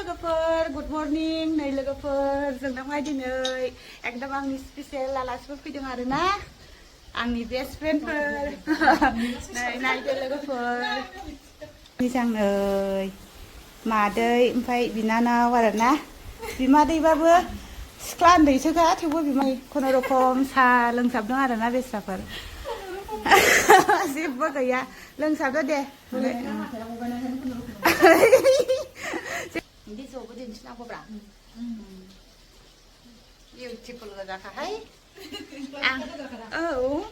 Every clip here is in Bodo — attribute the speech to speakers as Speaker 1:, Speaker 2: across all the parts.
Speaker 1: लोगोफोर गुड मर्निं नै लोगोफोर जोंना माय दिनै एकदम आंनि स्पेशल आलासिफोर फैदों आरोना आंनि बेस्ट फ्रेन्डफोर नै नायदो लोगोफोर मोजां नै मादै ओमफ्राय बिनानाव आरोना बिमादैबाबो सिख्ला उन्दैसोखा थेवबो बिमाय खुनुरुखुम साहा लोंसाबदों आरोना बेस्राफोर जेबो गैया लोंसाबदो दे Hindi sobo din sila ko bra. Beautiful ga ka hai. Oh.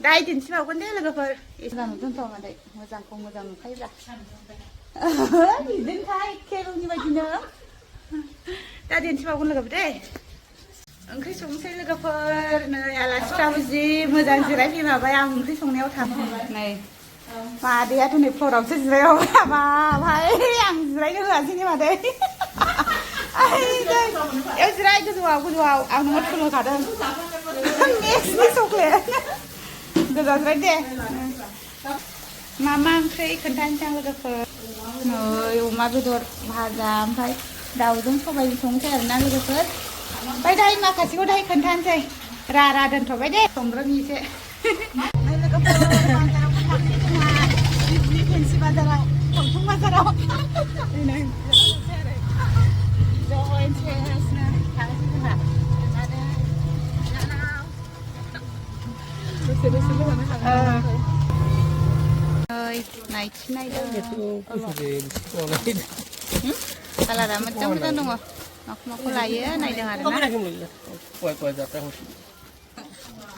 Speaker 1: Dai din sila ko ne laga par. Isang dun to ma dai. Mojang khai bra. Din khai ke lu ni ba din na. Da din sila ko laga dai. ओंख्रि संसै लोगोफोर नै आलासिफ्राबो जि मोजां जिरायफैमाबाय आं ओंख्रि संनायाव नै मादैयाथ' नै फ्ल'रावसो जिरायबाय हाबाय आं जिरायनो होआसै ने मादै बेयाव जिराय गोजौआव आं नोङो थुलुंखादों नेक्स्टनि चक्लेट गोजौआव जिराय दे मा ओंख्रि खोन्थानोसै आं लोगोफोर नै अमा बेदर भाजा ओमफ्राय दाउजों सबायजों संसै आरोना लोगोफोर ओमफ्राय दाहाय माखासेखौ दाहाय खोन्थानोसै रारा दोनथ'बाय दे संग्रोनि एसे नै लोगोफोर फेन्सि बाजाराव सावथुन बाजाराव नै जयेन्टनो थांसै जोंहा नायथि नायदों कालारा मोजां मोजां दङ माखौ लायो नायदों आरोना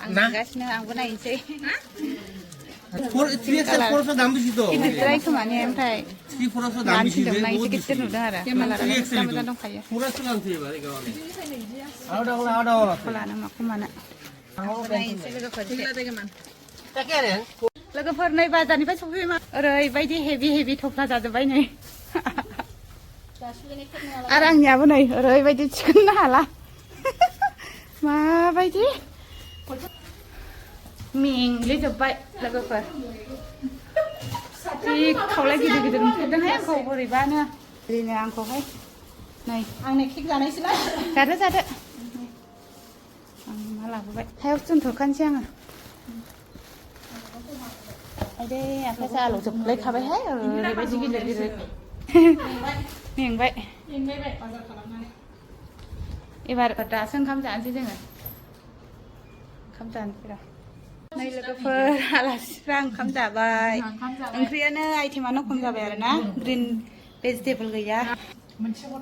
Speaker 1: आं नायगासिनो आंबो नायनोसै गिदिरद्राय खोमाने ओमफ्राय मानसिजों नायनोसै गिदिर नुदों आरो कालारा मोजां दंखायो लानो माखौ मानो नायनोसै लोगोफोर नै बाजारनिफ्राय सफैबाय ओरैबायदि हेभि थफ्ला जाजोब्बाय नै आरो आंनियाबो नै ओरैबायदि थिखोनो हाला माबायदि मेंग्लिजोब्बाय लोगोफोर जि खावलाय गिदिर नुथारदोंहाय आंखौ बोरैबानो ओरैनो आंखौहाय नै आंनो केक जानायसैलाय जादो आं मा लाबोबाय हायाव दोनथ'खानोसै आङो आयदै आखाइसो आलौजोबलायखाबायहाय ओरैबायदि गिदिर मेंबाय बाजार खालामनानै एबार दासो ओंखाम जानोसै जोङो ओंखाम जानोसै र' नै लोगोफोर आलासिफ्रा ओंखाम जाबाय ओंख्रियानो आइटेमानो खम जाबाय आरोना ग्रिन भेजिटेबल गैया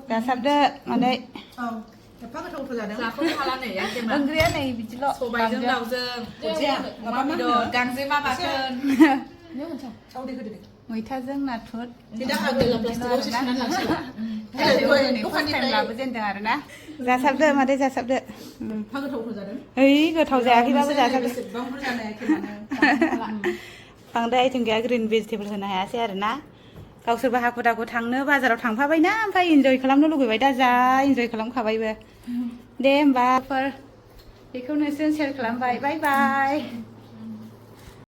Speaker 1: जासाबदो मादै एफा गोथाव जादों ओंख्रिया नै बिदिल' सबायजों दाउजों अमा बेदर गांजेमा बाथोन मैथाजों नाथुर लाबोजेनदों आरोना जासाबदो मादै जासाबदो ओइ गोथाव जायाखैबाबो जासाबदो बांद्राय आइटेम गैया ग्रिन भेजिटेबल होनो हायासै आरोना गावसोरबो हाखु दाखु थांनो बाजाराव थांफाबायना ओमफ्राय इन्जय खालामनो लुगैबाय दा जा इन्जय खालामखाबायबो दे होमबा बेखौनो सेयार खालामबाय बाय बाय